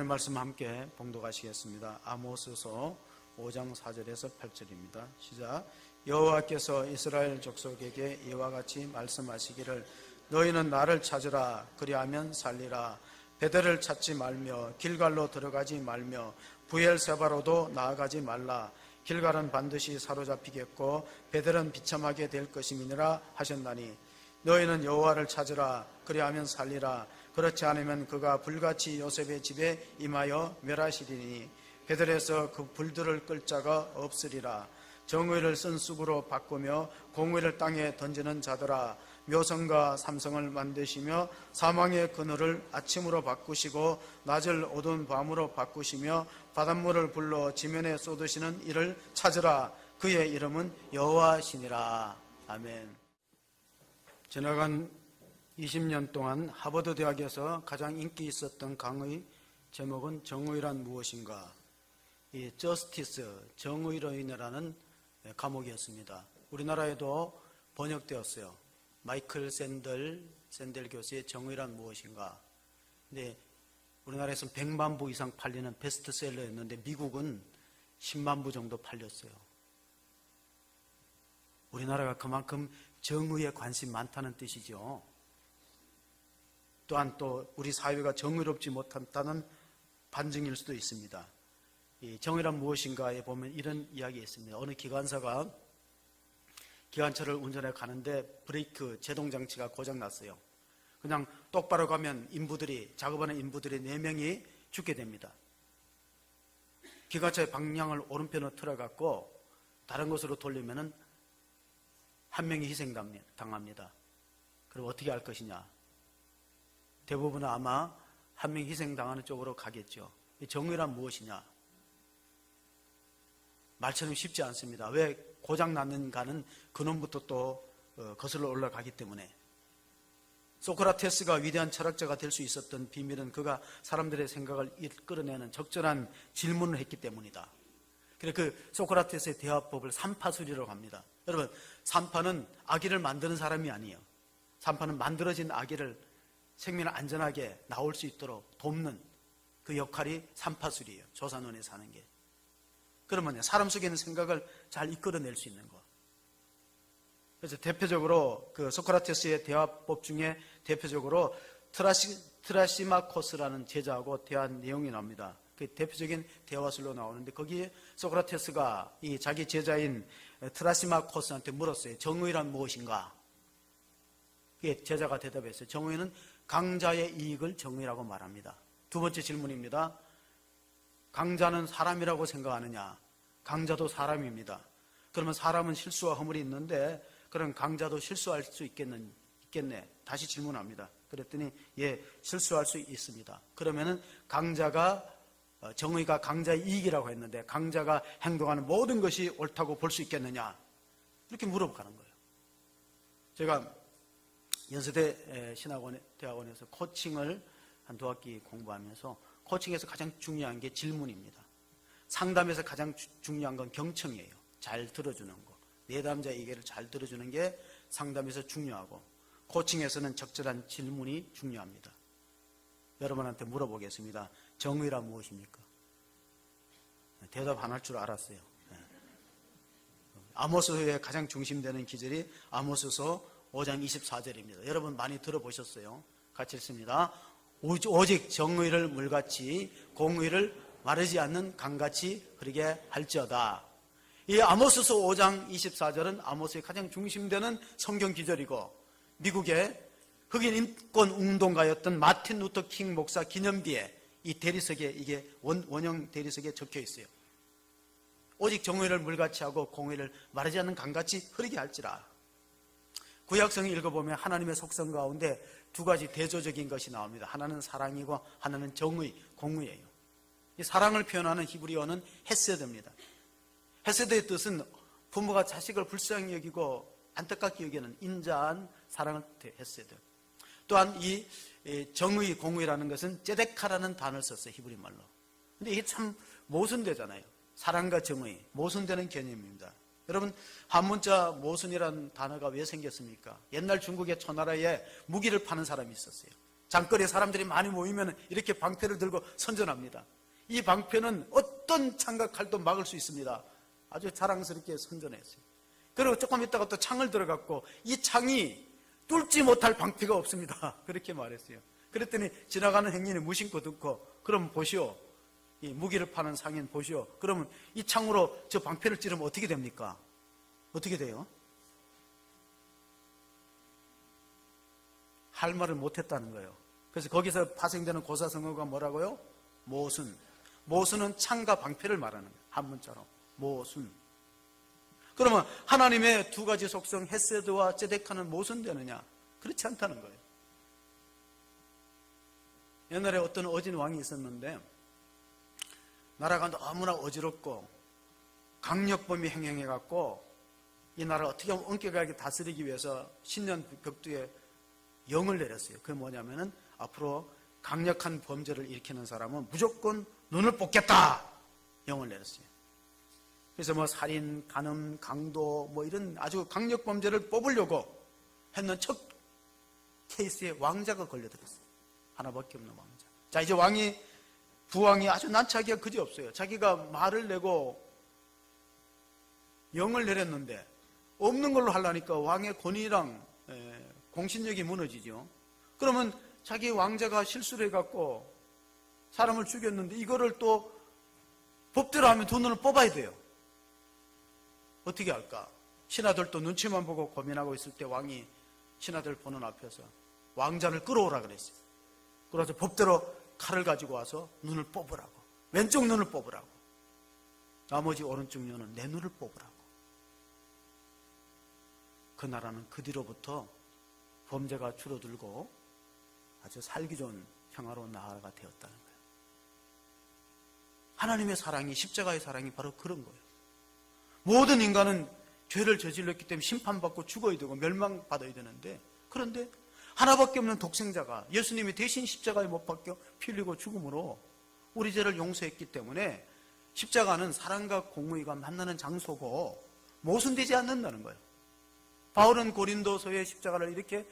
하나님 말씀 함께 봉독하시겠습니다. 아모스서 5장 4절에서 8절입니다. 시작. 여호와께서 이스라엘 족속에게 이와 같이 말씀하시기를 너희는 나를 찾으라. 그리하면 살리라. 베델을 찾지 말며 길갈로 들어가지 말며 부엘세바로도 나아가지 말라. 길갈은 반드시 사로잡히겠고 베델은 비참하게 될 것임이니라 하셨나니 너희는 여호와를 찾으라. 그리하면 살리라. 그렇지 않으면 그가 불같이 요셉의 집에 임하여 멸하시리니 베델에서 그 불들을 끌 자가 없으리라. 정의를 쓴 쑥으로 바꾸며 공의를 땅에 던지는 자들아, 묘성과 삼성을 만드시며 사망의 그늘을 아침으로 바꾸시고 낮을 어두운 밤으로 바꾸시며 바닷물을 불러 지면에 쏟으시는 이를 찾으라. 그의 이름은 여호와시니라. 아멘. 지나간 20년 동안 하버드 대학에서 가장 인기 있었던 강의 제목은 정의란 무엇인가? 이 저스티스, 정의로인이라는 과목이었습니다. 우리나라에도 번역되었어요. 마이클 샌델 교수의 정의란 무엇인가? 근데 우리나라에서는 100만 부 이상 팔리는 베스트셀러였는데 미국은 10만 부 정도 팔렸어요. 우리나라가 그만큼 정의에 관심 많다는 뜻이죠. 또한 또 우리 사회가 정의롭지 못한다는 반증일 수도 있습니다. 이 정의란 무엇인가에 보면 이런 이야기 있습니다. 어느 기관사가 기관차를 운전해 가는데 브레이크 제동장치가 고장났어요. 그냥 똑바로 가면 작업하는 인부들이 4명이 죽게 됩니다. 기관차의 방향을 오른편으로 틀어갖고 다른 곳으로 돌리면 1명이 희생당합니다. 그럼 어떻게 할 것이냐? 대부분은 아마 1명이 희생당하는 쪽으로 가겠죠. 정의란 무엇이냐? 말처럼 쉽지 않습니다. 왜 고장났는가는 근원부터 또 거슬러 올라가기 때문에. 소크라테스가 위대한 철학자가 될 수 있었던 비밀은 그가 사람들의 생각을 이끌어내는 적절한 질문을 했기 때문이다. 그래서 그 소크라테스의 대화법을 삼파술이라고 합니다. 여러분, 삼파는 아기를 만드는 사람이 아니에요. 삼파는 만들어진 아기를 생명을 안전하게 나올 수 있도록 돕는 그 역할이 삼파술이에요. 조산원에 사는 게. 그러면 사람 속에 있는 생각을 잘 이끌어낼 수 있는 것. 그래서 대표적으로 그 소크라테스의 대화법 중에 대표적으로 트라시마코스라는 제자하고 대화한 내용이 나옵니다. 그 대표적인 대화술로 나오는데 거기에 소크라테스가 이 자기 제자인 트라시마코스한테 물었어요. 정의란 무엇인가? 그게 제자가 대답했어요. 정의는 강자의 이익을 정의라고 말합니다. 두 번째 질문입니다. 강자는 사람이라고 생각하느냐? 강자도 사람입니다. 그러면 사람은 실수와 허물이 있는데 그럼 강자도 실수할 수 있겠네. 다시 질문합니다. 그랬더니 예, 실수할 수 있습니다. 그러면은 정의가 강자의 이익이라고 했는데 강자가 행동하는 모든 것이 옳다고 볼 수 있겠느냐? 이렇게 물어보는 거예요. 제가 연세대 대학원에서 코칭을 한 2학기 공부하면서 코칭에서 가장 중요한 게 질문입니다. 상담에서 가장 중요한 건 경청이에요. 잘 들어주는 거. 내담자의 얘기를 잘 들어주는 게 상담에서 중요하고 코칭에서는 적절한 질문이 중요합니다. 여러분한테 물어보겠습니다. 정의란 무엇입니까? 대답 안 할 줄 알았어요. 아모스서의 가장 중심되는 기절이 아모스서 5장 24절입니다. 여러분 많이 들어보셨어요. 같이 읽습니다. 오직 정의를 물같이 공의를 마르지 않는 강같이 흐르게 할지어다. 이 아모스서 5장 24절은 아모스의 가장 중심되는 성경 기절이고 미국의 흑인 인권 운동가였던 마틴 루터 킹 목사 기념비에 이 대리석에 이게 원형 대리석에 적혀 있어요. 오직 정의를 물같이 하고 공의를 마르지 않는 강같이 흐르게 할지라. 구약성을 읽어보면 하나님의 속성 가운데 2가지 대조적인 것이 나옵니다. 하나는 사랑이고 하나는 정의, 공의예요. 이 사랑을 표현하는 히브리어는 헤세드입니다. 헤세드의 뜻은 부모가 자식을 불쌍히 여기고 안타깝게 여기는 인자한 사랑을 헤세드. 또한 이 정의, 공의라는 것은 제데카라는 단어를 썼어요. 히브리 말로. 근데 이게 참 모순되잖아요. 사랑과 정의, 모순되는 개념입니다. 여러분, 한문자 모순이라는 단어가 왜 생겼습니까? 옛날 중국의 초나라에 무기를 파는 사람이 있었어요. 장거리에 사람들이 많이 모이면 이렇게 방패를 들고 선전합니다. 이 방패는 어떤 창과 칼도 막을 수 있습니다. 아주 자랑스럽게 선전했어요. 그리고 조금 있다가 또 창을 들어갔고 이 창이 뚫지 못할 방패가 없습니다. 그렇게 말했어요. 그랬더니 지나가는 행인이 무심코 듣고, 그럼 보시오, 이 무기를 파는 상인 보시오, 그러면 이 창으로 저 방패를 찌르면 어떻게 됩니까? 어떻게 돼요? 할 말을 못했다는 거예요. 그래서 거기서 파생되는 고사성어가 뭐라고요? 모순. 모순은 창과 방패를 말하는 거예요. 한 문자로 모순. 그러면 하나님의 두 가지 속성 헤세드와 ጼ데카는 모순되느냐? 그렇지 않다는 거예요. 옛날에 어떤 어진 왕이 있었는데 나라가 너무나 어지럽고 강력범이 행행해갖고 이 나라를 어떻게 하면 엄격하게 다스리기 위해서 신년 벽두에 영을 내렸어요. 그게 뭐냐면은 앞으로 강력한 범죄를 일으키는 사람은 무조건 눈을 뽑겠다! 영을 내렸어요. 그래서 뭐 살인, 간음, 강도 뭐 이런 아주 강력 범죄를 뽑으려고 했는 첫 케이스에 왕자가 걸려들었어요. 하나밖에 없는 왕자. 자, 이제 부왕이 아주 난처하기가 그지없어요. 자기가 말을 내고 영을 내렸는데 없는 걸로 하려니까 왕의 권위랑 공신력이 무너지죠. 그러면 자기 왕자가 실수를 해갖고 사람을 죽였는데 이거를 또 법대로 하면 두 눈을 뽑아야 돼요. 어떻게 할까? 신하들도 눈치만 보고 고민하고 있을 때 왕이 신하들 보는 앞에서 왕자를 끌어오라 그랬어요. 그래서 법대로 칼을 가지고 와서 눈을 뽑으라고. 왼쪽 눈을 뽑으라고. 나머지 오른쪽 눈은 내 눈을 뽑으라고. 그 나라는 그 뒤로부터 범죄가 줄어들고 아주 살기 좋은 평화로운 나라가 되었다는 거예요. 하나님의 사랑이, 십자가의 사랑이 바로 그런 거예요. 모든 인간은 죄를 저질렀기 때문에 심판받고 죽어야 되고 멸망받아야 되는데, 그런데 하나밖에 없는 독생자가 예수님이 대신 십자가에 못 박혀 피 흘리고 죽음으로 우리 죄를 용서했기 때문에 십자가는 사랑과 공의가 만나는 장소고 모순되지 않는다는 거예요. 바울은 고린도서의 십자가를 이렇게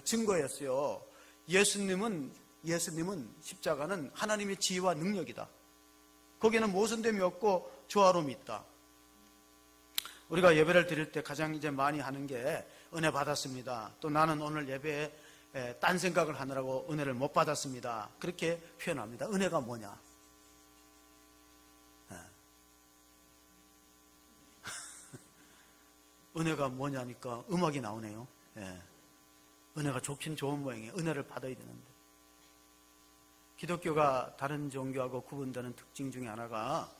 증거했어요. 예수님은 십자가는 하나님의 지혜와 능력이다. 거기에는 모순됨이 없고 조화로움이 있다. 우리가 예배를 드릴 때 가장 이제 많이 하는 게 은혜 받았습니다. 또 나는 오늘 예배에 딴 생각을 하느라고 은혜를 못 받았습니다. 그렇게 표현합니다. 은혜가 뭐냐? 은혜가 뭐냐니까 음악이 나오네요. 은혜가 좋긴 좋은 모양이에요. 은혜를 받아야 되는데. 기독교가 다른 종교하고 구분되는 특징 중에 하나가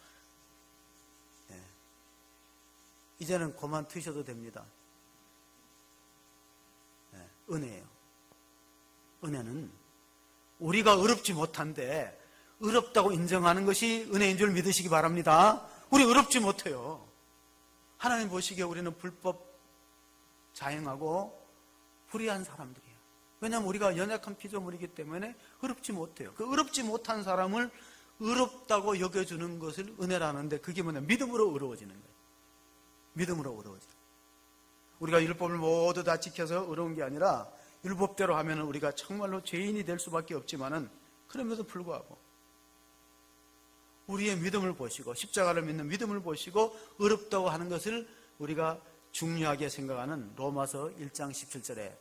이제는 그만 드셔도 됩니다. 은혜예요. 은혜는 우리가 의롭지 못한데 의롭다고 인정하는 것이 은혜인 줄 믿으시기 바랍니다. 우리 의롭지 못해요. 하나님 보시기에 우리는 불법 자행하고 불의한 사람들이에요. 왜냐하면 우리가 연약한 피조물이기 때문에 의롭지 못해요. 그 의롭지 못한 사람을 의롭다고 여겨주는 것을 은혜라는데, 그게 뭐냐? 믿음으로 의로워지는 거예요. 믿음으로 의로워지는 거예요. 우리가 율법을 모두 다 지켜서 의로운 게 아니라 율법대로 하면 우리가 정말로 죄인이 될 수밖에 없지만은, 그럼에도 불구하고 우리의 믿음을 보시고 십자가를 믿는 믿음을 보시고 의롭다고 하는 것을 우리가 중요하게 생각하는 로마서 1장 17절에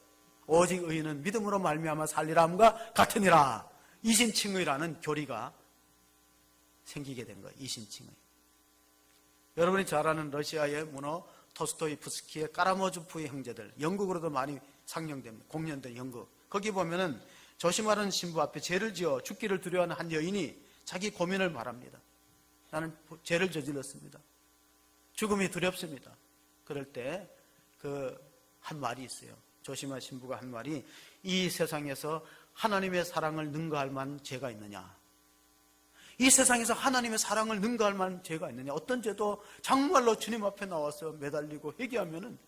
오직 의인은 믿음으로 말미암아 살리라함과 같으니라, 이신칭의라는 교리가 생기게 된 거예요. 이신칭의. 여러분이 잘 아는 러시아의 문호 토스토이프스키의 까라모주프의 형제들, 영국으로도 많이 상영됩니다. 공연된 연극. 거기 보면은 조심하는 신부 앞에 죄를 지어 죽기를 두려워하는 한 여인이 자기 고민을 말합니다. 나는 죄를 저질렀습니다. 죽음이 두렵습니다. 그럴 때 그 한 말이 있어요. 조심한 신부가 한 말이, 이 세상에서 하나님의 사랑을 능가할 만한 죄가 있느냐? 이 세상에서 하나님의 사랑을 능가할 만한 죄가 있느냐? 어떤 죄도 정말로 주님 앞에 나와서 매달리고 회개하면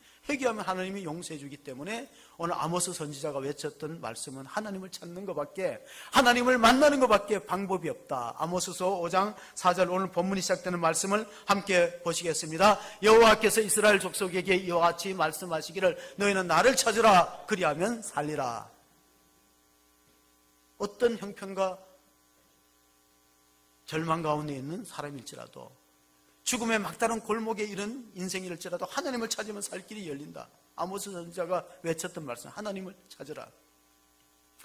하나님이 용서해 주기 때문에 오늘 아모스 선지자가 외쳤던 말씀은 하나님을 찾는 것밖에, 하나님을 만나는 것밖에 방법이 없다. 아모스서 5장 4절, 오늘 본문이 시작되는 말씀을 함께 보시겠습니다. 여호와께서 이스라엘 족속에게 이와 같이 말씀하시기를 너희는 나를 찾으라, 그리하면 살리라. 어떤 형편과 절망 가운데 있는 사람일지라도, 죽음의 막다른 골목에 이른 인생일지라도 하나님을 찾으면 살 길이 열린다. 아모스 선지자가 외쳤던 말씀, 하나님을 찾으라.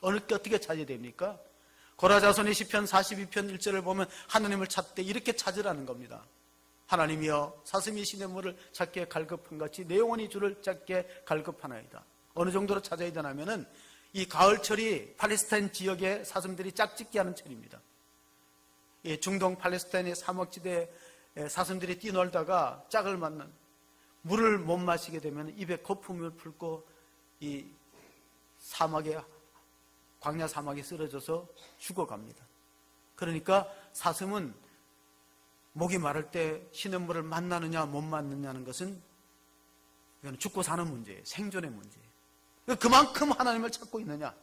어떻게 찾아야 됩니까? 고라자손의 시편 42편 1절을 보면 하나님을 찾되 이렇게 찾으라는 겁니다. 하나님이여 사슴이 시냇물을 찾기에 갈급한 같이 내 영혼이 주를 찾기에 갈급하나이다. 어느 정도로 찾아야 되냐면은 이 가을철이 팔레스타인 지역의 사슴들이 짝짓기 하는 철입니다. 중동 팔레스타인의 사막지대에 사슴들이 뛰놀다가 짝을 맞는, 물을 못 마시게 되면 입에 거품을 풀고 이 광야 사막에 쓰러져서 죽어갑니다. 그러니까 사슴은 목이 마를 때 시냇물을 만나느냐 못 만나느냐는 것은 이건 죽고 사는 문제예요. 생존의 문제예요. 그만큼 하나님을 찾고 있느냐.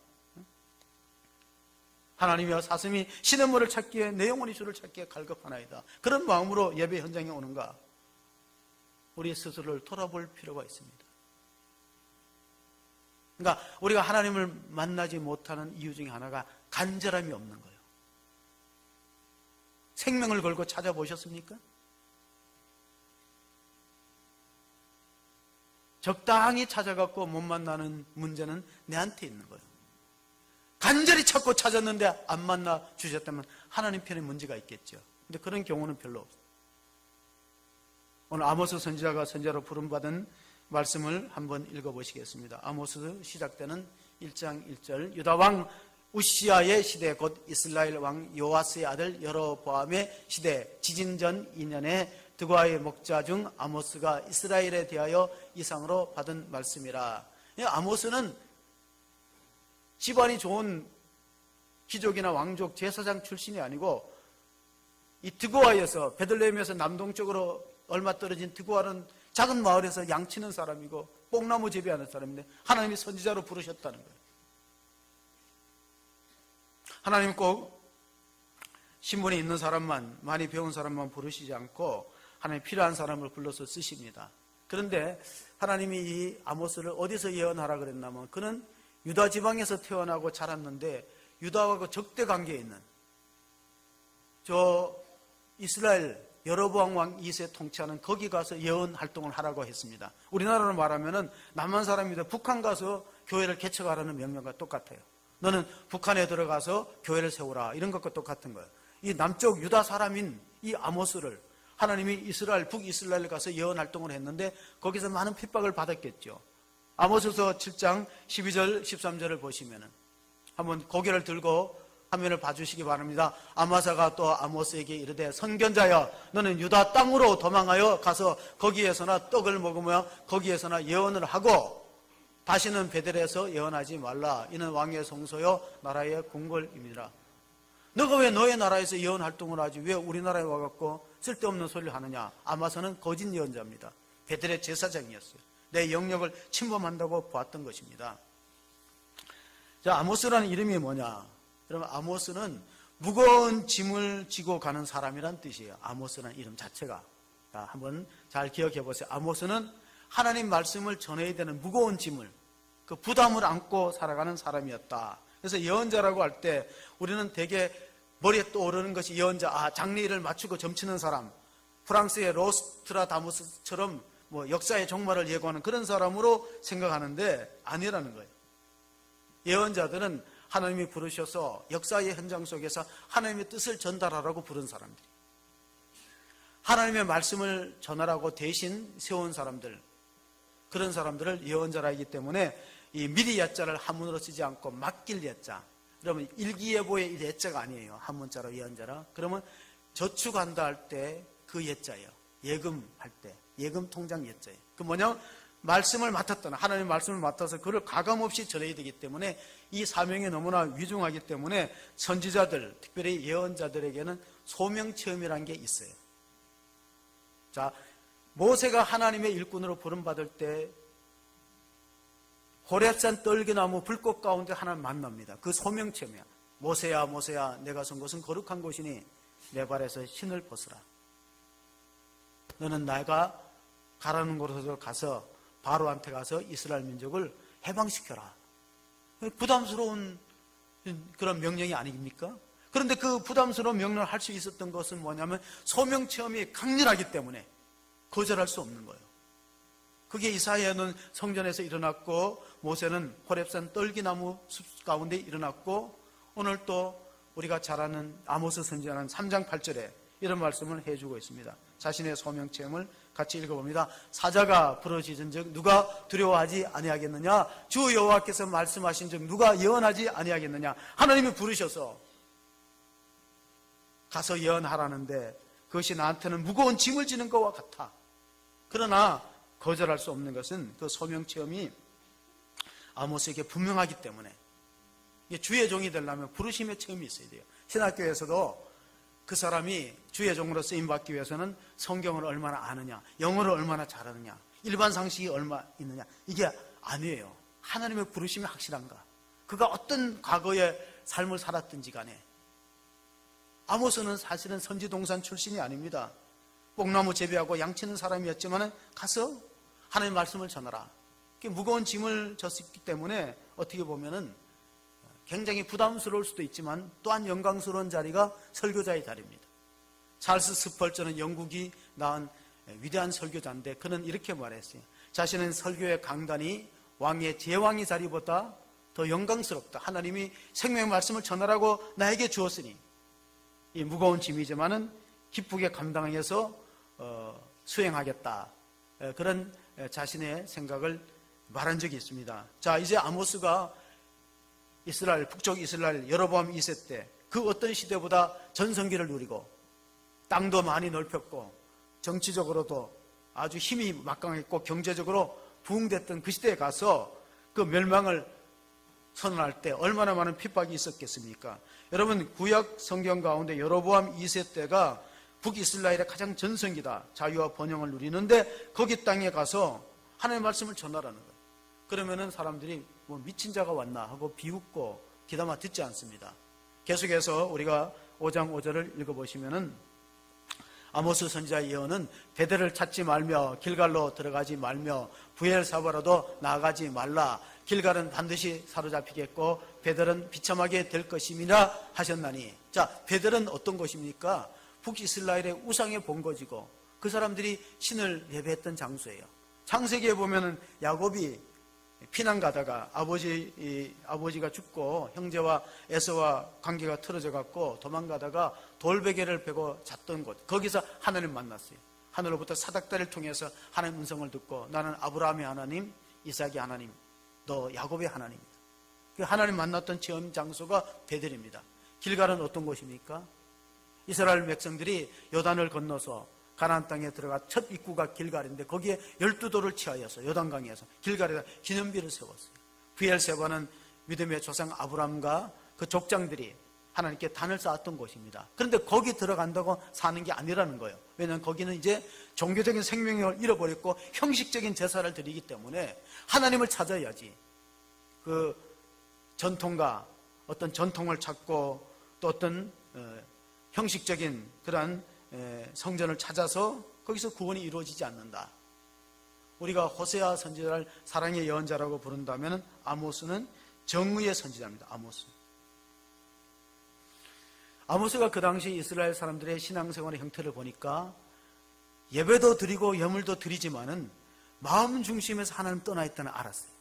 하나님이여 사슴이 시냇물을 찾기에 내 영혼이 주를 찾기에 갈급하나이다. 그런 마음으로 예배 현장에 오는가? 우리 스스로를 돌아볼 필요가 있습니다. 그러니까 우리가 하나님을 만나지 못하는 이유 중에 하나가 간절함이 없는 거예요. 생명을 걸고 찾아보셨습니까? 적당히 찾아갖고 못 만나는 문제는 내한테 있는 거예요. 간절히 찾고 찾았는데 안 만나 주셨다면 하나님 편에 문제가 있겠죠. 근데 그런 경우는 별로 없어요. 오늘 아모스 선지자가 선지자로 부름받은 말씀을 한번 읽어보시겠습니다. 아모스 시작되는 1장 1절. 유다 왕 우시아의 시대 곧 이스라엘 왕 요아스의 아들 여로보암의 시대 지진전 2년에 드고아의 목자 중 아모스가 이스라엘에 대하여 이상으로 받은 말씀이라. 아모스는 집안이 좋은 귀족이나 왕족 제사장 출신이 아니고 이 드고아에서 베들레헴에서 남동쪽으로 얼마 떨어진 드고아는 작은 마을에서 양치는 사람이고 뽕나무 재배하는 사람인데 하나님이 선지자로 부르셨다는 거예요. 하나님 꼭 신분이 있는 사람만, 많이 배운 사람만 부르시지 않고 하나님 필요한 사람을 불러서 쓰십니다. 그런데 하나님이 이 아모스를 어디서 예언하라 그랬냐면 그는 유다 지방에서 태어나고 자랐는데 유다와 적대 관계에 있는 저 이스라엘 여로보암 왕 2세 통치하는 거기 가서 예언 활동을 하라고 했습니다. 우리나라로 말하면은 남한 사람이다 북한 가서 교회를 개척하라는 명령과 똑같아요. 너는 북한에 들어가서 교회를 세우라 이런 것과 똑같은 거예요. 이 남쪽 유다 사람인 이 아모스를 하나님이 이스라엘 북이스라엘 가서 예언 활동을 했는데 거기서 많은 핍박을 받았겠죠. 아모스서 7장 12절 13절을 보시면은 한번 고개를 들고 화면을 봐주시기 바랍니다. 아마사가 또 아모스에게 이르되 선견자여 너는 유다 땅으로 도망하여 가서 거기에서나 떡을 먹으며 거기에서나 예언을 하고 다시는 베델에서 예언하지 말라. 이는 왕의 성소요 나라의 궁궐입니다. 너가 왜 너의 나라에서 예언 활동을 하지 왜 우리나라에 와갖고 쓸데없는 소리를 하느냐. 아마사는 거짓 예언자입니다. 베델의 제사장이었어요. 내 영역을 침범한다고 보았던 것입니다. 자, 아모스라는 이름이 뭐냐? 여러분, 아모스는 무거운 짐을 지고 가는 사람이란 뜻이에요. 아모스라는 이름 자체가. 자, 한번 잘 기억해 보세요. 아모스는 하나님 말씀을 전해야 되는 무거운 짐을, 그 부담을 안고 살아가는 사람이었다. 그래서 예언자라고 할 때 우리는 되게 머리에 떠오르는 것이 예언자, 장래일을 맞추고 점치는 사람, 프랑스의 로스트라다무스처럼 뭐 역사의 종말을 예고하는 그런 사람으로 생각하는데 아니라는 거예요. 예언자들은 하나님이 부르셔서 역사의 현장 속에서 하나님의 뜻을 전달하라고 부른 사람들이, 하나님의 말씀을 전하라고 대신 세운 사람들, 그런 사람들을 예언자라 하기 때문에 이 미리 야자를 한문으로 쓰지 않고 맡길 야자, 그러면 일기예보의 이 야자가 아니에요. 한문자로 예언자라. 그러면 저축한다 할 때 그 예자예요. 예금할 때 예금 통장 예자예요. 그 뭐냐면 말씀을 맡았다는, 하나님의 말씀을 맡아서 그를 가감없이 전해야 되기 때문에 이 사명이 너무나 위중하기 때문에 선지자들, 특별히 예언자들에게는 소명체험이라는 게 있어요. 자, 모세가 하나님의 일꾼으로 부름받을 때 호렙산 떨기나무 불꽃 가운데 하나님 만납니다. 그 소명체험이야. 모세야 모세야 내가 선 곳은 거룩한 곳이니 내 발에서 신을 벗으라. 너는 내가 가라는 곳으로 가서 바로한테 가서 이스라엘 민족을 해방시켜라. 부담스러운 그런 명령이 아닙니까? 그런데 그 부담스러운 명령을 할 수 있었던 것은 뭐냐면 소명 체험이 강렬하기 때문에 거절할 수 없는 거예요. 그게 이사야는 성전에서 일어났고 모세는 호렙산 떨기나무 숲 가운데 일어났고 오늘 또 우리가 잘 아는 아모스 선지자는 3장 8절에 이런 말씀을 해주고 있습니다. 자신의 소명 체험을 같이 읽어봅니다. 사자가 부르짖은즉 누가 두려워하지 아니하겠느냐? 주 여호와께서 말씀하신즉 누가 예언하지 아니하겠느냐? 하나님이 부르셔서 가서 예언하라는데 그것이 나한테는 무거운 짐을 지는 것과 같아. 그러나 거절할 수 없는 것은 그 소명 체험이 아모스에게 분명하기 때문에 주의 종이 되려면 부르심의 체험이 있어야 돼요. 신학교에서도 그 사람이 주의 종으로 쓰임받기 위해서는 성경을 얼마나 아느냐, 영어를 얼마나 잘하느냐, 일반 상식이 얼마 있느냐, 이게 아니에요. 하나님의 부르심이 확실한가, 그가 어떤 과거의 삶을 살았든지 간에. 아모스는 사실은 선지동산 출신이 아닙니다. 뽕나무 재배하고 양치는 사람이었지만 가서 하나님의 말씀을 전하라. 무거운 짐을 졌기 때문에 어떻게 보면은 굉장히 부담스러울 수도 있지만 또한 영광스러운 자리가 설교자의 자리입니다. 찰스 스펄전은 영국이 낳은 위대한 설교자인데 그는 이렇게 말했어요. 자신은 설교의 강단이 왕의 제왕의 자리보다 더 영광스럽다. 하나님이 생명의 말씀을 전하라고 나에게 주었으니 이 무거운 짐이지만은 기쁘게 감당해서 수행하겠다. 그런 자신의 생각을 말한 적이 있습니다. 자, 이제 아모스가 이스라엘, 북쪽 이스라엘 여로보암 2세 때 그 어떤 시대보다 전성기를 누리고 땅도 많이 넓혔고 정치적으로도 아주 힘이 막강했고 경제적으로 부흥됐던 그 시대에 가서 그 멸망을 선언할 때 얼마나 많은 핍박이 있었겠습니까? 여러분, 구약 성경 가운데 여로보암 2세 때가 북이스라엘의 가장 전성기다. 자유와 번영을 누리는데 거기 땅에 가서 하나님의 말씀을 전하라는 거예요. 그러면은 사람들이 뭐 미친 자가 왔나 하고 비웃고 귀담아 듣지 않습니다. 계속해서 우리가 5장 5절을 읽어보시면은 아모스 선지자의 예언은 베델을 찾지 말며 길갈로 들어가지 말며 부엘사바로도 나아가지 말라. 길갈은 반드시 사로잡히겠고 베델은 비참하게 될 것임이라 하셨나니. 자, 베델은 어떤 곳입니까? 북이스라엘의 우상의 본거지고 그 사람들이 신을 예배했던 장소예요. 창세기에 보면은 야곱이 피난 가다가 아버지가 죽고 형제와 에서와 관계가 틀어져 갖고 도망가다가 돌베개를 베고 잤던 곳, 거기서 하나님 만났어요. 하늘로부터 사닥다리를 통해서 하나님 음성을 듣고 나는 아브라함의 하나님, 이삭의 하나님, 너 야곱의 하나님이다. 그 하나님 만났던 체험 장소가 베델입니다. 길갈은 어떤 곳입니까? 이스라엘 백성들이 요단을 건너서 가나안 땅에 들어가 첫 입구가 길갈인데 거기에 12돌을 취하여서 요단강에서 길갈에다 기념비를 세웠어요. 브엘세바는 믿음의 조상 아브라함과 그 족장들이 하나님께 단을 쌓았던 곳입니다. 그런데 거기 들어간다고 사는 게 아니라는 거예요. 왜냐하면 거기는 이제 종교적인 생명력을 잃어버렸고 형식적인 제사를 드리기 때문에 하나님을 찾아야지. 그 전통과 어떤 전통을 찾고 또 어떤 형식적인 그러한 성전을 찾아서 거기서 구원이 이루어지지 않는다. 우리가 호세아 선지자를 사랑의 예언자라고 부른다면 아모스는 정의의 선지자입니다. 아모스가 그 당시 이스라엘 사람들의 신앙생활의 형태를 보니까 예배도 드리고 예물도 드리지만은 마음 중심에서 하나님 떠나 있다는 알았어요.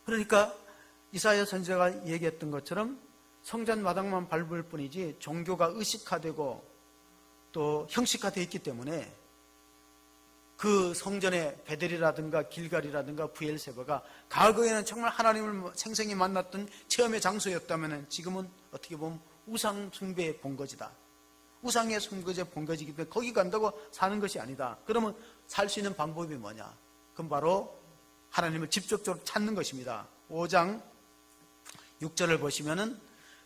그러니까 이사야 선지자가 얘기했던 것처럼 성전 마당만 밟을 뿐이지 종교가 의식화되고 또 형식화되어 있기 때문에 그 성전의 베델이라든가 길갈이라든가 부엘세바가 과거에는 정말 하나님을 생생히 만났던 체험의 장소였다면 지금은 어떻게 보면 우상 숭배의 본거지다. 우상의 숭배의 본거지이기 때문에 거기 간다고 사는 것이 아니다. 그러면 살 수 있는 방법이 뭐냐? 그건 바로 하나님을 직접적으로 찾는 것입니다. 5장 6절을 보시면은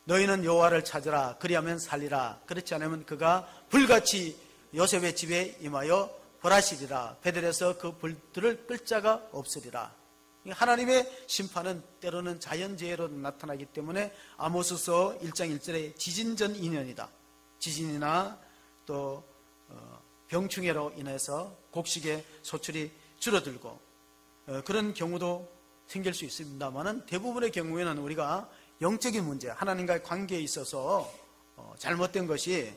너희는 여호와를 찾으라. 그리하면 살리라. 그렇지 않으면 그가 불같이 요셉의 집에 임하여 벌하시리라. 베델에서 그 불들을 끌 자가 없으리라. 하나님의 심판은 때로는 자연재해로 나타나기 때문에 아모스서 1장 1절에 지진전 인연이다. 지진이나 또 병충해로 인해서 곡식의 소출이 줄어들고 그런 경우도 생길 수 있습니다만은 대부분의 경우에는 우리가 영적인 문제, 하나님과의 관계에 있어서 잘못된 것이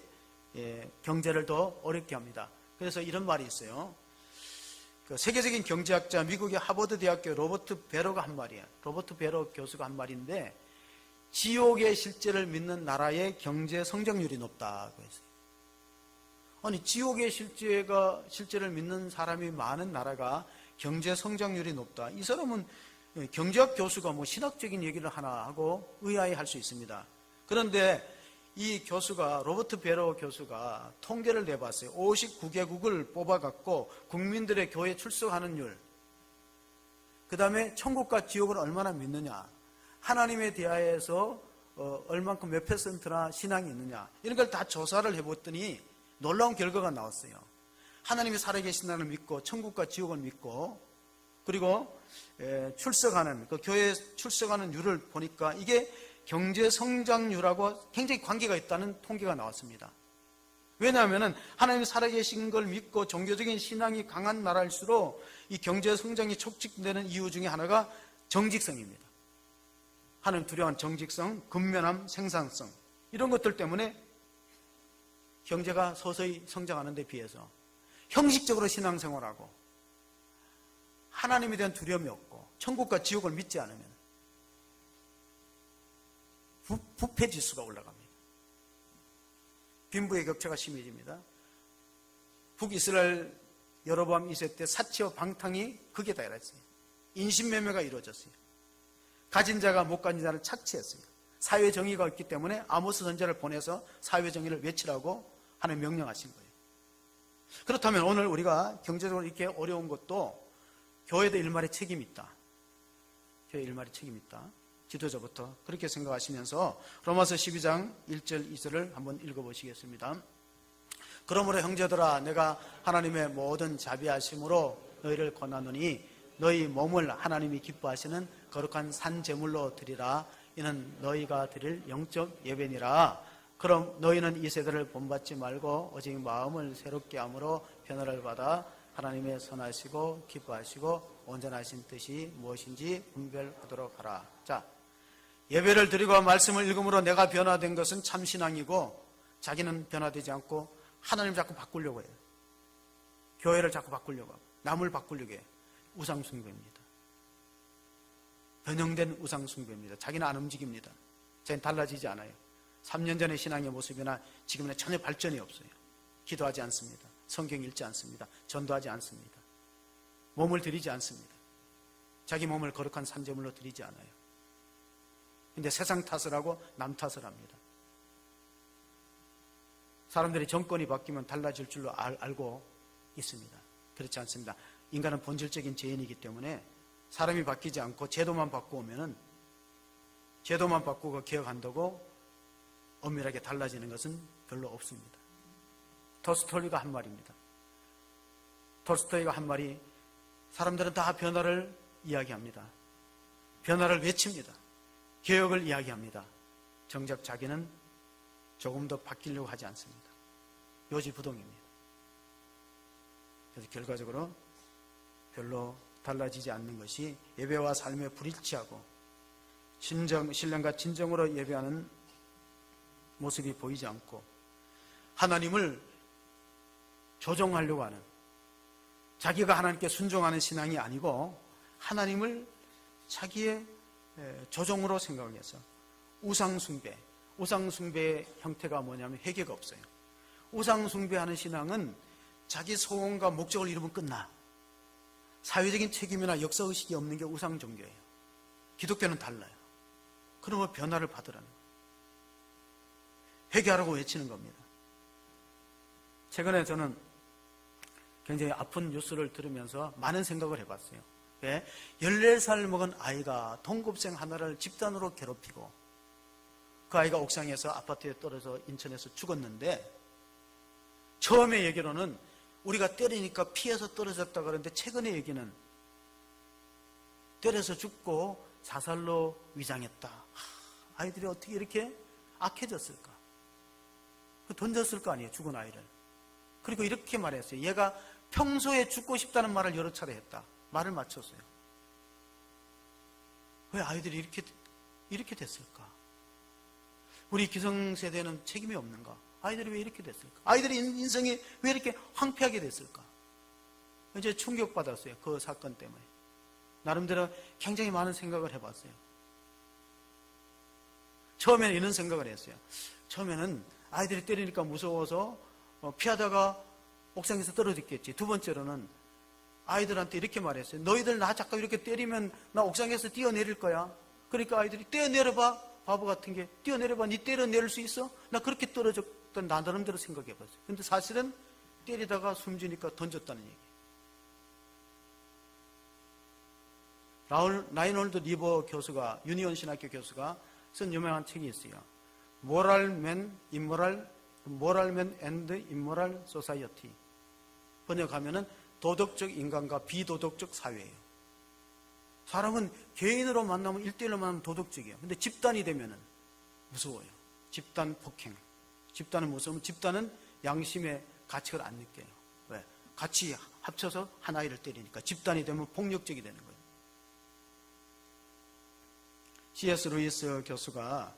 경제를 더 어렵게 합니다. 그래서 이런 말이 있어요. 그 세계적인 경제학자 미국의 하버드 대학교 로버트 베러가 한 말이에요. 로버트 베러 교수가 한 말인데, 지옥의 실제를 믿는 나라의 경제 성장률이 높다고 했어요. 아니, 지옥의 실제를 믿는 사람이 많은 나라가 경제 성장률이 높다. 이 사람은 경제학 교수가 뭐 신학적인 얘기를 하나 하고 의아해할 수 있습니다. 그런데 이 교수가, 로버트 베러 교수가 통계를 내봤어요. 59개국을 뽑아갖고 국민들의 교회 출석하는 율, 그 다음에 천국과 지옥을 얼마나 믿느냐, 하나님에 대하여서 얼만큼 몇 %나 신앙이 있느냐, 이런 걸 다 조사를 해봤더니 놀라운 결과가 나왔어요. 하나님이 살아계신다는 믿고 천국과 지옥을 믿고, 그리고 출석하는, 그 교회에 출석하는 율을 보니까 이게 경제 성장률하고 굉장히 관계가 있다는 통계가 나왔습니다. 왜냐하면 하나님이 살아계신 걸 믿고 종교적인 신앙이 강한 나라일수록 이 경제 성장이 촉진되는 이유 중에 하나가 정직성입니다. 하나님 두려워하는 정직성, 근면함, 생산성, 이런 것들 때문에 경제가 서서히 성장하는 데 비해서 형식적으로 신앙생활하고 하나님에 대한 두려움이 없고 천국과 지옥을 믿지 않으면 부패지수가 올라갑니다. 빈부의 격차가 심해집니다. 북이스라엘 여로보암 2세 때 사치와 방탕이 극에 달했어요. 인신매매가 이루어졌어요. 가진 자가 못 가진 자를 착취했어요. 사회정의가 있기 때문에 아모스 선지자를 보내서 사회정의를 외치라고 하는 명령하신 거예요. 그렇다면 오늘 우리가 경제적으로 이렇게 어려운 것도 교회도 일말의 책임이 있다. 교회 일말의 책임이 있다. 지도자부터 그렇게 생각하시면서 로마서 12장 1절 2절을 한번 읽어보시겠습니다. 그러므로 형제들아, 내가 하나님의 모든 자비하심으로 너희를 권하노니 너희 몸을 하나님이 기뻐하시는 거룩한 산제물로 드리라. 이는 너희가 드릴 영적 예배니라. 그럼 너희는 이 세대를 본받지 말고 오직 마음을 새롭게 함으로 변화를 받아 하나님의 선하시고 기뻐하시고 온전하신 뜻이 무엇인지 분별하도록 하라. 자, 예배를 드리고 말씀을 읽음으로 내가 변화된 것은 참신앙이고, 자기는 변화되지 않고 하나님을 자꾸 바꾸려고 해요. 교회를 자꾸 바꾸려고 하고 남을 바꾸려고 해요. 우상숭배입니다. 변형된 우상숭배입니다. 자기는 안 움직입니다. 자기는 달라지지 않아요. 3년 전의 신앙의 모습이나 지금은 전혀 발전이 없어요. 기도하지 않습니다. 성경 읽지 않습니다. 전도하지 않습니다. 몸을 드리지 않습니다. 자기 몸을 거룩한 산제물로 드리지 않아요. 근데 세상 탓을 하고 남 탓을 합니다. 사람들이 정권이 바뀌면 달라질 줄로 알고 있습니다. 그렇지 않습니다. 인간은 본질적인 죄인이기 때문에 사람이 바뀌지 않고 제도만 바꾸면은, 제도만 바꾸고 개혁한다고 엄밀하게 달라지는 것은 별로 없습니다. 톨스토이가 한 말입니다. 톨스토이가 한 말이, 사람들은 다 변화를 이야기합니다. 변화를 외칩니다. 개혁을 이야기합니다. 정작 자기는 조금 더 바뀌려고 하지 않습니다. 요지부동입니다. 그래서 결과적으로 별로 달라지지 않는 것이 예배와 삶의 불일치하고 신령과 진정으로 예배하는 모습이 보이지 않고 하나님을 조종하려고 하는, 자기가 하나님께 순종하는 신앙이 아니고 하나님을 자기의 조종으로 생각해서 우상숭배의 형태가 뭐냐면 회개가 없어요. 우상숭배하는 신앙은 자기 소원과 목적을 이루면 끝나. 사회적인 책임이나 역사의식이 없는 게 우상종교예요. 기독교는 달라요. 그러면 변화를 받으라는 거예요. 회개하라고 외치는 겁니다. 최근에 저는 굉장히 아픈 뉴스를 들으면서 많은 생각을 해봤어요. 왜? 14살 먹은 아이가 동급생 하나를 집단으로 괴롭히고 그 아이가 옥상에서 아파트에 떨어져 인천에서 죽었는데, 처음에 얘기로는 우리가 때리니까 피해서 떨어졌다 그러는데 최근의 얘기는 때려서 죽고 자살로 위장했다. 아이들이 어떻게 이렇게 악해졌을까? 던졌을 거 아니에요, 죽은 아이를. 그리고 이렇게 말했어요. 얘가 평소에 죽고 싶다는 말을 여러 차례 했다. 말을 맞췄어요. 왜 아이들이 이렇게 이렇게 됐을까? 우리 기성세대는 책임이 없는가? 아이들이 왜 이렇게 됐을까? 아이들의 인생이 왜 이렇게 황폐하게 됐을까? 이제 충격받았어요. 그 사건 때문에. 나름대로 굉장히 많은 생각을 해봤어요. 처음에는 이런 생각을 했어요. 처음에는 아이들이 때리니까 무서워서 피하다가 옥상에서 떨어졌겠지. 두 번째로는 아이들한테 이렇게 말했어요. 너희들 나 자꾸 이렇게 때리면 나 옥상에서 뛰어내릴 거야. 그러니까 아이들이 뛰어내려봐. 바보 같은 게 뛰어내려봐. 니 때려내릴 수 있어? 나 그렇게 떨어졌던 나 나름대로 생각해봤어요. 근데 사실은 때리다가 숨지니까 던졌다는 얘기. 라인홀드 리버 교수가, 유니온 신학교 교수가 쓴 유명한 책이 있어요. 모랄맨 앤드 임모럴 소사이어티. 번역하면은 도덕적 인간과 비도덕적 사회예요. 사람은 개인으로 만나면 1대1로 만나면 도덕적이에요. 근데 집단이 되면은 무서워요. 집단 폭행. 집단은 무서우면 집단은 양심의 가책을 안 느껴요. 왜? 같이 합쳐서 한 아이를 때리니까. 집단이 되면 폭력적이 되는 거예요. C.S. 루이스 교수가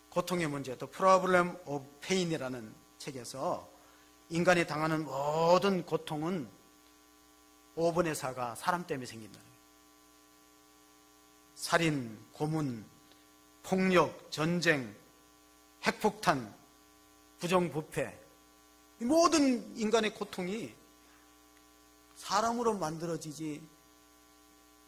고통의 문제, The Problem of Pain이라는 책에서 인간이 당하는 모든 고통은 5분의 4가 사람 때문에 생긴다는 거예요. 살인, 고문, 폭력, 전쟁, 핵폭탄, 부정부패, 이 모든 인간의 고통이 사람으로 만들어지지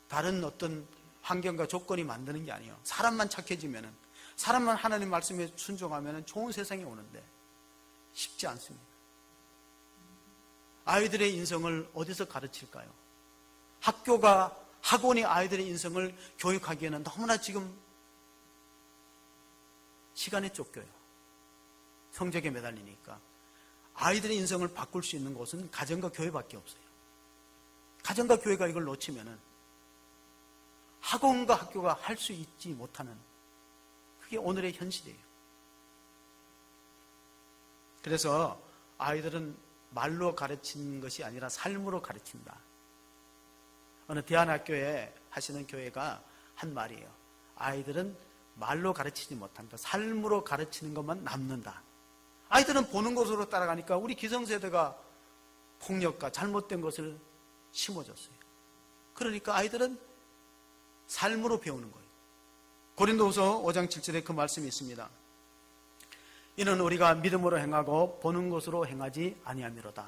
다른 어떤 환경과 조건이 만드는 게 아니에요. 사람만 착해지면은, 사람만 하나님 말씀에 순종하면은 좋은 세상이 오는데 쉽지 않습니다. 아이들의 인성을 어디서 가르칠까요? 학원이 아이들의 인성을 교육하기에는 너무나 지금 시간에 쫓겨요. 성적에 매달리니까. 아이들의 인성을 바꿀 수 있는 곳은 가정과 교회밖에 없어요. 가정과 교회가 이걸 놓치면은 학원과 학교가 할 수 있지 못하는, 그게 오늘의 현실이에요. 그래서 아이들은 말로 가르치는 것이 아니라 삶으로 가르친다. 어느 대안학교에 하시는 교회가 한 말이에요. 아이들은 말로 가르치지 못한다. 삶으로 가르치는 것만 남는다. 아이들은 보는 것으로 따라가니까 우리 기성세대가 폭력과 잘못된 것을 심어줬어요. 그러니까 아이들은 삶으로 배우는 거예요. 고린도후서 5장 7절에 그 말씀이 있습니다. 이는 우리가 믿음으로 행하고 보는 것으로 행하지 아니함이로다.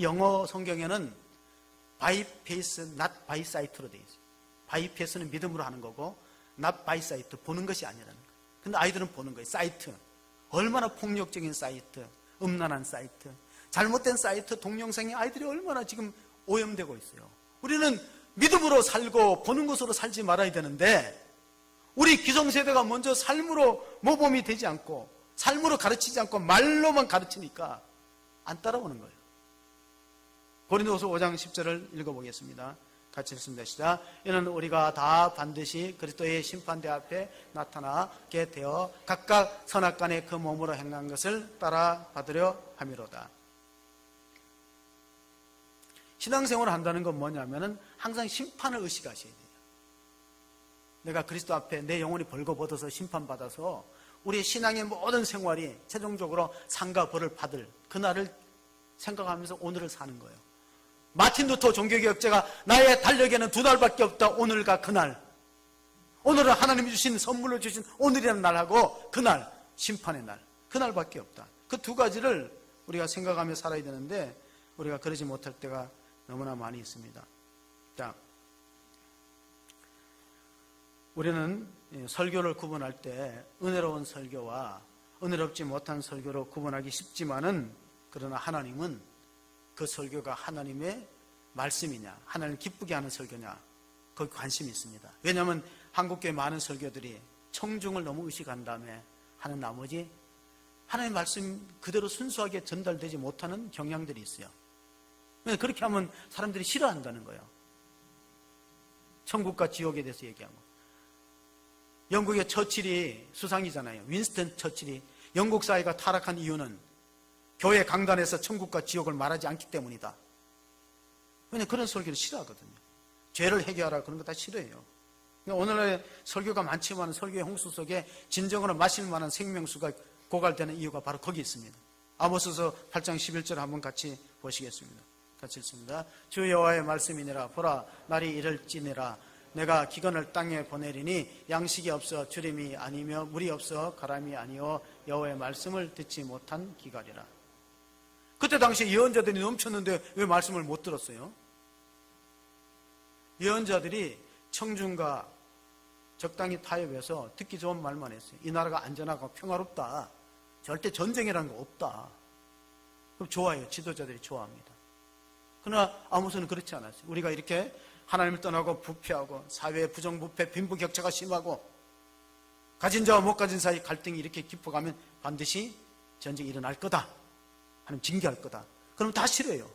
영어 성경에는 by faith, not by sight로 되어 있어요. by faith는 믿음으로 하는 거고 not by sight, 보는 것이 아니라는 거예요. 근데 아이들은 보는 거예요. 사이트. 얼마나 폭력적인 사이트, 음란한 사이트, 잘못된 사이트, 동영상이 아이들이 얼마나 지금 오염되고 있어요. 우리는 믿음으로 살고 보는 것으로 살지 말아야 되는데 우리 기성세대가 먼저 삶으로 모범이 되지 않고 삶으로 가르치지 않고 말로만 가르치니까 안 따라오는 거예요. 고린도후서 5장 10절을 읽어보겠습니다. 같이 읽습니다. 시작. 이는 우리가 다 반드시 그리스도의 심판대 앞에 나타나게 되어 각각 선악간에 그 몸으로 행한 것을 따라 받으려 함이로다. 신앙생활을 한다는 건 뭐냐면은 항상 심판을 의식하셔야 돼요. 내가 그리스도 앞에 내 영혼이 벌거벗어서 심판받아서 우리의 신앙의 모든 생활이 최종적으로 상과 벌을 받을 그날을 생각하면서 오늘을 사는 거예요. 마틴 루터 종교개혁자가 나의 달력에는 2날밖에 없다. 오늘과 그날. 오늘은 하나님이 주신 선물로 주신 오늘이라는 날하고 그날, 심판의 날. 그날밖에 없다. 그 두 가지를 우리가 생각하며 살아야 되는데 우리가 그러지 못할 때가 너무나 많이 있습니다. 자, 우리는 설교를 구분할 때 은혜로운 설교와 은혜롭지 못한 설교로 구분하기 쉽지만은 그러나 하나님은 그 설교가 하나님의 말씀이냐, 하나님을 기쁘게 하는 설교냐, 거기 관심이 있습니다. 왜냐하면 한국교회 많은 설교들이 청중을 너무 의식한 다음에 하는 나머지 하나님의 말씀 그대로 순수하게 전달되지 못하는 경향들이 있어요. 그렇게 하면 사람들이 싫어한다는 거예요. 천국과 지옥에 대해서 얘기하고. 영국의 처칠이 수상이잖아요. 윈스턴 처칠이 영국 사회가 타락한 이유는 교회 강단에서 천국과 지옥을 말하지 않기 때문이다. 왜냐하면 그런 설교를 싫어하거든요. 죄를 해결하라 그런 거 다 싫어해요. 오늘날 설교가 많지만 설교의 홍수 속에 진정으로 마실 만한 생명수가 고갈되는 이유가 바로 거기 있습니다. 아모스서 8장 11절 한번 같이 보시겠습니다. 같이 읽습니다. 주 여호와의 말씀이니라. 보라, 날이 이를지니라. 내가 기근을 땅에 보내리니 양식이 없어 주림이 아니며 물이 없어 가람이 아니요 여호와의 말씀을 듣지 못한 기갈이라. 그때 당시에 예언자들이 넘쳤는데 왜 말씀을 못 들었어요? 예언자들이 청중과 적당히 타협해서 듣기 좋은 말만 했어요. 이 나라가 안전하고 평화롭다. 절대 전쟁이라는 거 없다. 그럼 좋아해요. 지도자들이 좋아합니다. 그러나 아모스는 그렇지 않았어요. 우리가 이렇게 하나님을 떠나고 부패하고 사회의 부정부패, 빈부격차가 심하고 가진 자와 못 가진 사이 갈등이 이렇게 깊어가면 반드시 전쟁이 일어날 거다. 하나님 징계할 거다. 그럼 다 싫어요.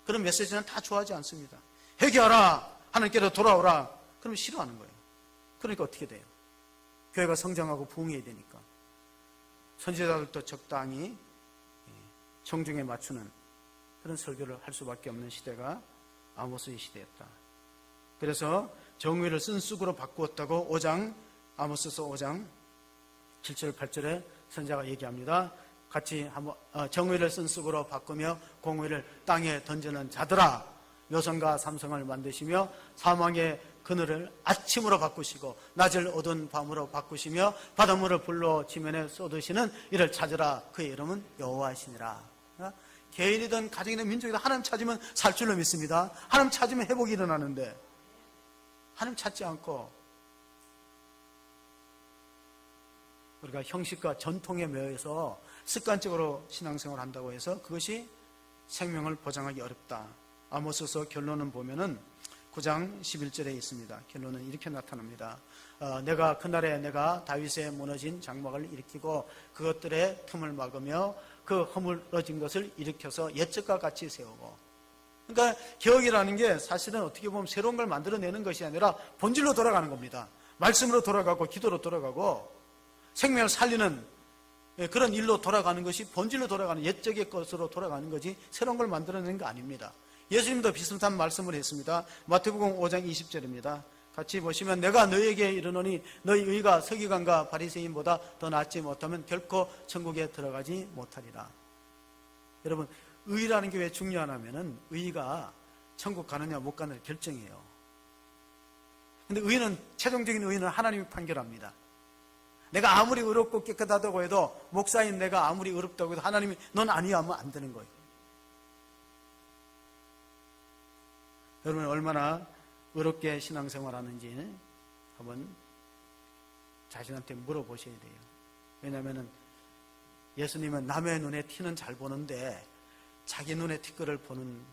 그런 메시지는 다 좋아하지 않습니다. 회개하라. 하나님께로 돌아오라. 그러면 싫어하는 거예요. 그러니까 어떻게 돼요? 교회가 성장하고 부흥해야 되니까 선지자들도 적당히 청중에 맞추는 그런 설교를 할 수밖에 없는 시대가 아모스의 시대였다. 그래서 정의를 쓴 쑥으로 바꾸었다고 아모스서 5장 7절 8절에 선지자가 얘기합니다. 같이 한번 정의를 쓴 쑥으로 바꾸며 공의를 땅에 던지는 자들아, 묘성과 삼성을 만드시며 사망의 그늘을 아침으로 바꾸시고 낮을 어두운 밤으로 바꾸시며 바닷물을 불로 지면에 쏟으시는 이를 찾으라. 그의 이름은 여호와시니라. 개인이든 가정이든 민족이든 하나님 찾으면 살 줄로 믿습니다. 하나님 찾으면 회복이 일어나는데 하나님 찾지 않고 우리가 형식과 전통에 매여서 습관적으로 신앙생활을 한다고 해서 그것이 생명을 보장하기 어렵다. 아모스서 결론은 보면은 9장 11절에 있습니다. 결론은 이렇게 나타납니다. 그날에 내가 다윗의 무너진 장막을 일으키고 그것들의 틈을 막으며 그 허물어진 것을 일으켜서 옛적과 같이 세우고. 그러니까 개혁이라는 게 사실은 어떻게 보면 새로운 걸 만들어내는 것이 아니라 본질로 돌아가는 겁니다. 말씀으로 돌아가고 기도로 돌아가고 생명을 살리는 그런 일로 돌아가는 것이 본질로 돌아가는 옛적의 것으로 돌아가는 거지 새로운 걸 만들어내는 거 아닙니다. 예수님도 비슷한 말씀을 했습니다. 마태복음 5장 20절입니다. 같이 보시면 내가 너희에게 이르노니 너희 의가 서기관과 바리새인보다 더 낫지 못하면 결코 천국에 들어가지 못하리라. 여러분, 의라는 게 왜 중요하냐면은 의가 천국 가느냐 못 가느냐 결정이에요. 근데 최종적인 의는 하나님이 판결합니다. 내가 아무리 의롭고 깨끗하다고 해도 목사인 내가 아무리 의롭다고 해도 하나님이 넌 아니야 하면 안 되는 거예요. 여러분 얼마나 의롭게 신앙생활 하는지 한번 자신한테 물어보셔야 돼요. 왜냐하면 예수님은 남의 눈에 티는 잘 보는데 자기 눈에 티끌을 보는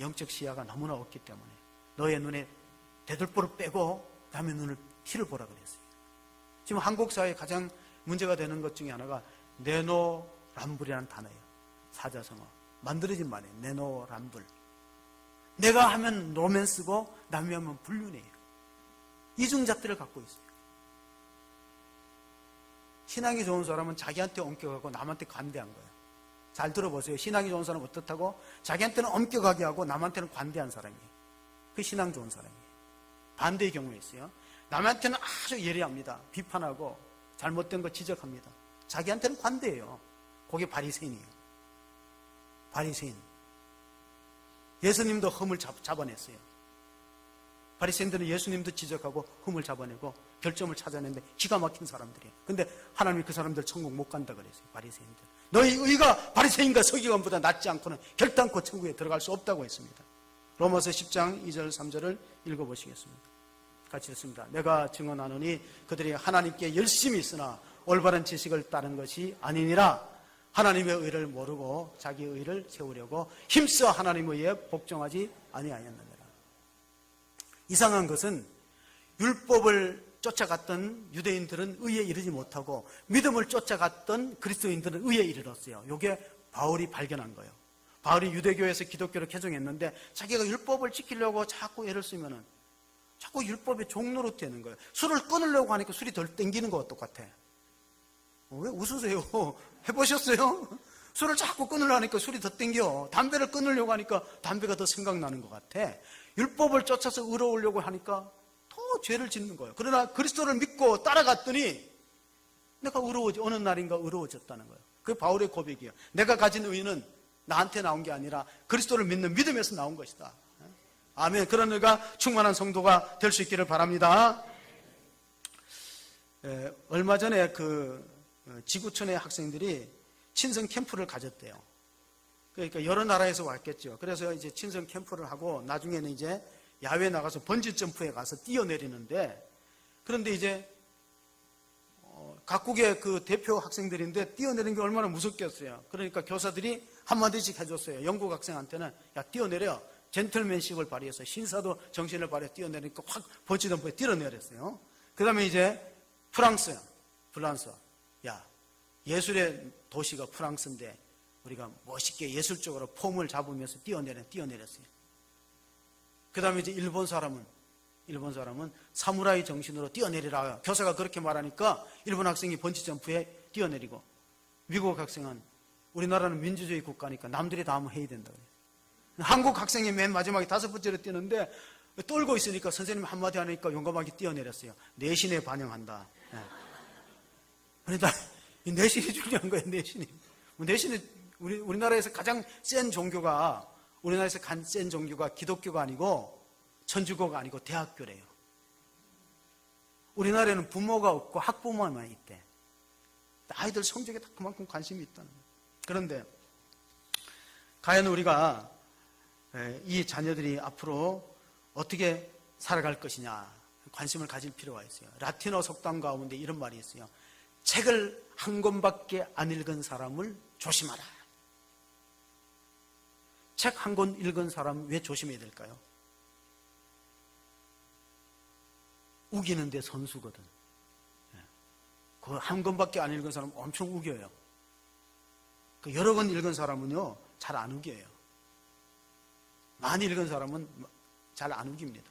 영적 시야가 너무나 없기 때문에 너의 눈에 대들보를 빼고 남의 눈을 티를 보라 그랬어요. 지금 한국 사회에 가장 문제가 되는 것 중에 하나가 내노란불이라는 단어예요. 사자성어. 만들어진 말이에요. 내노란불. 내가 하면 로맨스고 남이 하면 불륜이에요. 이중잣대를 갖고 있어요. 신앙이 좋은 사람은 자기한테 엄격하고 남한테 관대한 거예요. 잘 들어보세요. 신앙이 좋은 사람은 어떻다고? 자기한테는 엄격하게 하고 남한테는 관대한 사람이에요. 그 신앙 좋은 사람이에요. 반대의 경우에 있어요. 남한테는 아주 예리합니다. 비판하고 잘못된 거 지적합니다. 자기한테는 관대해요. 그게 바리새인이에요. 바리새인. 예수님도 흠을 잡아냈어요. 바리새인들은 예수님도 지적하고 흠을 잡아내고 결점을 찾아내는데 기가 막힌 사람들이에요. 근데 하나님이 그 사람들 천국 못 간다 그랬어요. 바리새인들. 너희 의가 바리새인과 서기관보다 낫지 않고는 결단코 천국에 들어갈 수 없다고 했습니다. 로마서 10장 2절 3절을 읽어보시겠습니다. 같이 읽습니다. 내가 증언하노니 그들이 하나님께 열심히 있으나 올바른 지식을 따른 것이 아니니라. 하나님의 의를 모르고 자기 의를 세우려고 힘써 하나님의 의에 복종하지 아니하였느니라. 이상한 것은 율법을 쫓아갔던 유대인들은 의에 이르지 못하고 믿음을 쫓아갔던 그리스도인들은 의에 이르렀어요. 이게 바울이 발견한 거예요. 바울이 유대교에서 기독교를 개종했는데 자기가 율법을 지키려고 자꾸 애를 쓰면은 자꾸 율법의 종로로 되는 거예요. 술을 끊으려고 하니까 술이 덜 땡기는 것과 똑같아. 왜 웃으세요? 해보셨어요? 술을 자꾸 끊으려고 하니까 술이 더 땡겨. 담배를 끊으려고 하니까 담배가 더 생각나는 것 같아. 율법을 쫓아서 의로우려고 하니까 더 죄를 짓는 거예요. 그러나 그리스도를 믿고 따라갔더니 내가 어느 날인가 의로워졌다는 거예요. 그게 바울의 고백이에요. 내가 가진 의는 나한테 나온 게 아니라 그리스도를 믿는 믿음에서 나온 것이다. 아멘. 그런 의가 충만한 성도가 될 수 있기를 바랍니다. 얼마 전에 지구촌의 학생들이 친선 캠프를 가졌대요. 그러니까 여러 나라에서 왔겠죠. 그래서 이제 친선 캠프를 하고 나중에는 이제 야외에 나가서 번지 점프에 가서 뛰어내리는데, 그런데 이제 각국의 그 대표 학생들인데 뛰어내리는 게 얼마나 무섭겠어요. 그러니까 교사들이 한마디씩 해줬어요. 영국 학생한테는 야, 뛰어내려. 젠틀맨십을 발휘해서 신사도 정신을 발휘해 뛰어내리니까 확 번지 점프에 뛰어내렸어요. 그 다음에 이제 프랑스. 야, 예술의 도시가 프랑스인데 우리가 멋있게 예술적으로 폼을 잡으면서 뛰어내렸어요. 그 다음에 이제 일본 사람은 사무라이 정신으로 뛰어내리라. 교사가 그렇게 말하니까 일본 학생이 번지점프에 뛰어내리고, 미국 학생은 우리나라는 민주주의 국가니까 남들이 다 하면 해야 된다. 한국 학생이 맨 마지막에 5번째로 뛰는데 떨고 있으니까 선생님 한마디 하니까 용감하게 뛰어내렸어요. 내신에 반영한다. 그러니까 내신이 중요한 거예요. 내신이 우리나라에서 가장 센 종교가 기독교가 아니고 천주교가 아니고 대학교래요. 우리나라에는 부모가 없고 학부모만 있대. 아이들 성적에 다 그만큼 관심이 있다는 거예요. 그런데 과연 우리가 이 자녀들이 앞으로 어떻게 살아갈 것이냐 관심을 가질 필요가 있어요. 라틴어 속담 가운데 이런 말이 있어요. 책을 한 권밖에 안 읽은 사람을 조심하라. 책 한 권 읽은 사람 왜 조심해야 될까요? 우기는데 선수거든. 그 한 권밖에 안 읽은 사람은 엄청 우겨요. 그 여러 권 읽은 사람은요 잘 안 우겨요. 많이 읽은 사람은 잘 안 우깁니다.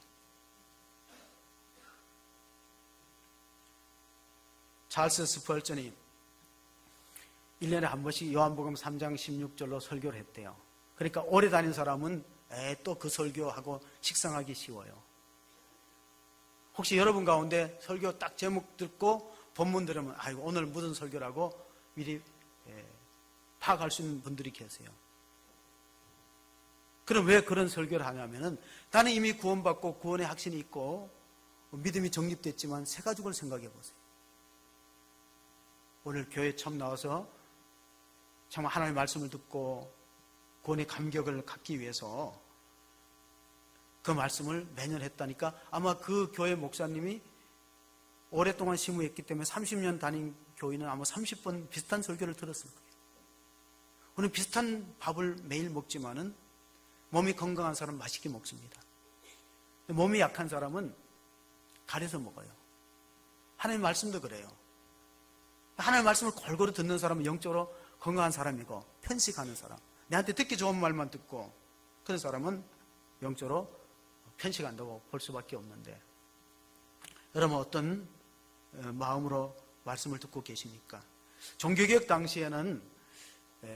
찰스 스펄전이 1년에 한 번씩 요한복음 3장 16절로 설교를 했대요. 그러니까 오래 다닌 사람은 또 그 설교하고 식상하기 쉬워요. 혹시 여러분 가운데 설교 딱 제목 듣고 본문 들으면 아이고 오늘 무슨 설교라고 미리 파악할 수 있는 분들이 계세요. 그럼 왜 그런 설교를 하냐면은 나는 이미 구원받고 구원의 확신이 있고 믿음이 정립됐지만 새 가족을 생각해 보세요. 오늘 교회 처음 나와서 정말 하나님의 말씀을 듣고 구원의 감격을 갖기 위해서 그 말씀을 매년 했다니까 아마 그 교회 목사님이 오랫동안 심우했기 때문에 30년 다닌 교인은 아마 30번 비슷한 설교를 들었을 거예요. 우리는 비슷한 밥을 매일 먹지만은 몸이 건강한 사람은 맛있게 먹습니다. 몸이 약한 사람은 가려서 먹어요. 하나님의 말씀도 그래요. 하나님의 말씀을 골고루 듣는 사람은 영적으로 건강한 사람이고 편식하는 사람, 내한테 듣기 좋은 말만 듣고 그런 사람은 영적으로 편식한다고 볼 수밖에 없는데, 여러분 어떤 마음으로 말씀을 듣고 계십니까? 종교개혁 당시에는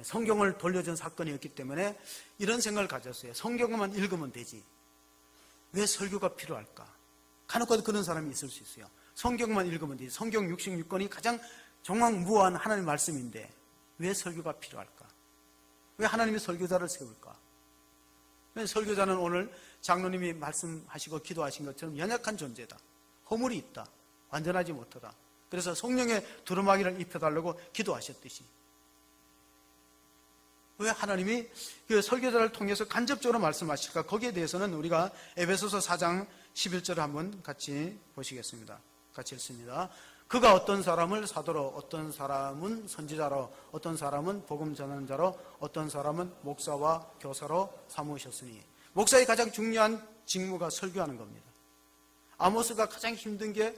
성경을 돌려준 사건이었기 때문에 이런 생각을 가졌어요. 성경만 읽으면 되지. 왜 설교가 필요할까? 간혹가다 그런 사람이 있을 수 있어요. 성경만 읽으면 되지. 성경 66권이 가장 정확무한 하나님의 말씀인데 왜 설교가 필요할까? 왜 하나님이 설교자를 세울까? 왜 설교자는 오늘 장로님이 말씀하시고 기도하신 것처럼 연약한 존재다. 허물이 있다. 완전하지 못하다. 그래서 성령의 두루마기를 입혀달라고 기도하셨듯이 왜 하나님이 그 설교자를 통해서 간접적으로 말씀하실까? 거기에 대해서는 우리가 에베소서 4장 11절을 한번 같이 보시겠습니다. 같이 읽습니다. 그가 어떤 사람을 사도로, 어떤 사람은 선지자로, 어떤 사람은 복음 전환자로, 어떤 사람은 목사와 교사로 삼으셨으니. 목사의 가장 중요한 직무가 설교하는 겁니다. 아모스가 가장 힘든 게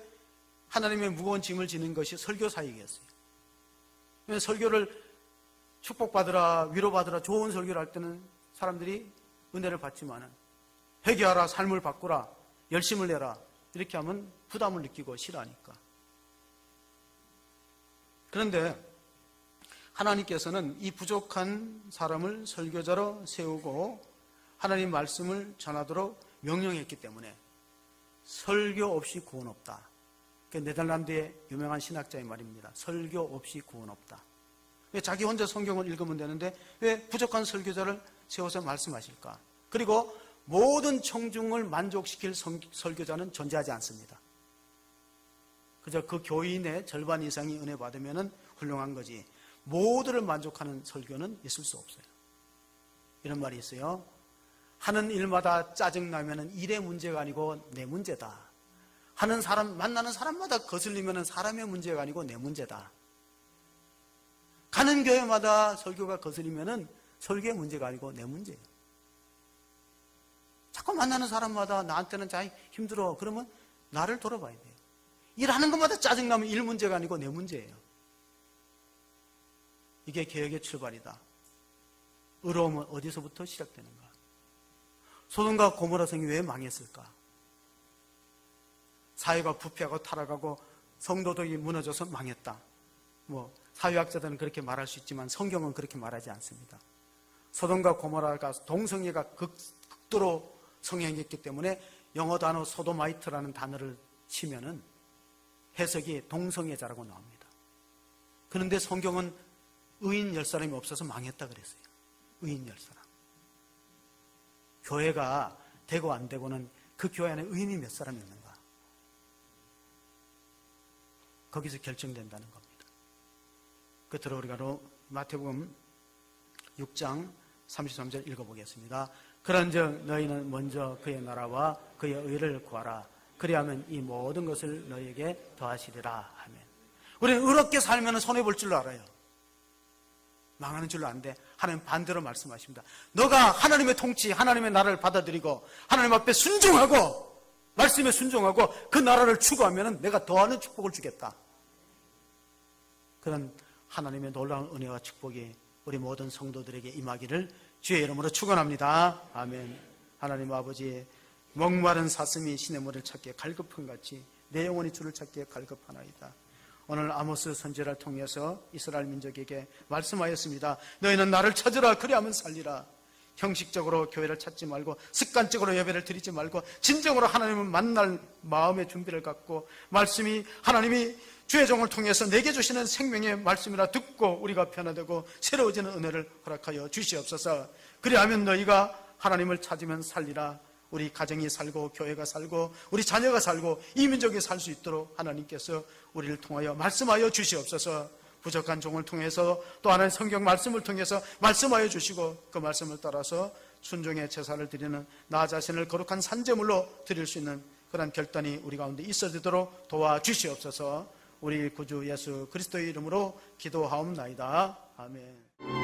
하나님의 무거운 짐을 지는 것이 설교 사역이었어요. 설교를 축복받으라, 위로받으라, 좋은 설교를 할 때는 사람들이 은혜를 받지만은 회개하라, 삶을 바꾸라, 열심을 내라 이렇게 하면 부담을 느끼고 싫어하니까. 그런데 하나님께서는 이 부족한 사람을 설교자로 세우고 하나님 말씀을 전하도록 명령했기 때문에 설교 없이 구원 없다. 네덜란드의 유명한 신학자의 말입니다. 설교 없이 구원 없다. 왜 자기 혼자 성경을 읽으면 되는데 왜 부족한 설교자를 세워서 말씀하실까? 그리고 모든 청중을 만족시킬 설교자는 존재하지 않습니다. 그저 그 교인의 절반 이상이 은혜 받으면 훌륭한 거지 모두를 만족하는 설교는 있을 수 없어요. 이런 말이 있어요. 하는 일마다 짜증나면 일의 문제가 아니고 내 문제다. 하는 사람, 만나는 사람마다 거슬리면 사람의 문제가 아니고 내 문제다. 가는 교회마다 설교가 거슬리면 설교의 문제가 아니고 내 문제예요. 자꾸 만나는 사람마다 나한테는 잘 힘들어. 그러면 나를 돌아봐야 돼요. 일하는 것마다 짜증나면 일 문제가 아니고 내 문제예요. 이게 개혁의 출발이다. 의로움은 어디서부터 시작되는가? 소돔과 고모라 성이 왜 망했을까? 사회가 부패하고 타락하고 성도덕이 무너져서 망했다. 사회학자들은 그렇게 말할 수 있지만 성경은 그렇게 말하지 않습니다. 소돔과 고모라가 동성애가 극도로 성행했기 때문에 영어 단어 소도마이트라는 단어를 치면은 해석이 동성애자라고 나옵니다. 그런데 성경은 의인 10사람이 없어서 망했다 그랬어요. 의인 10사람. 교회가 되고 안 되고는 그 교회 안에 의인이 몇 사람 있는가? 거기서 결정된다는 겁니다. 끝으로 우리가 마태복음 6장 33절 읽어보겠습니다. 그런즉 너희는 먼저 그의 나라와 그의 의를 구하라. 그리하면 이 모든 것을 너희에게 더하시리라 하면. 우리는 의롭게 살면 손해볼 줄로 알아요. 망하는 줄로 아는데 하나님 반대로 말씀하십니다. 너가 하나님의 통치, 하나님의 나라를 받아들이고 하나님 앞에 순종하고 말씀에 순종하고 그 나라를 추구하면 내가 더하는 축복을 주겠다. 그런 하나님의 놀라운 은혜와 축복이 우리 모든 성도들에게 임하기를 주의 이름으로 축원합니다. 아멘. 하나님 아버지, 목마른 사슴이 시냇물을 찾기에 갈급한 같이 내 영혼이 주를 찾기에 갈급하나이다. 오늘 아모스 선지자를 통해서 이스라엘 민족에게 말씀하였습니다. 너희는 나를 찾으라. 그리하면 살리라. 형식적으로 교회를 찾지 말고 습관적으로 예배를 드리지 말고 진정으로 하나님을 만날 마음의 준비를 갖고 말씀이 하나님이 주의 종을 통해서 내게 주시는 생명의 말씀이라 듣고 우리가 변화되고 새로워지는 은혜를 허락하여 주시옵소서. 그리하면 너희가 하나님을 찾으면 살리라. 우리 가정이 살고 교회가 살고 우리 자녀가 살고 이 민족이 살 수 있도록 하나님께서 우리를 통하여 말씀하여 주시옵소서. 부족한 종을 통해서 또 하나의 성경 말씀을 통해서 말씀하여 주시고 그 말씀을 따라서 순종의 제사를 드리는 나 자신을 거룩한 산제물로 드릴 수 있는 그런 결단이 우리 가운데 있어지도록 도와주시옵소서. 우리 구주 예수 그리스도의 이름으로 기도하옵나이다. 아멘.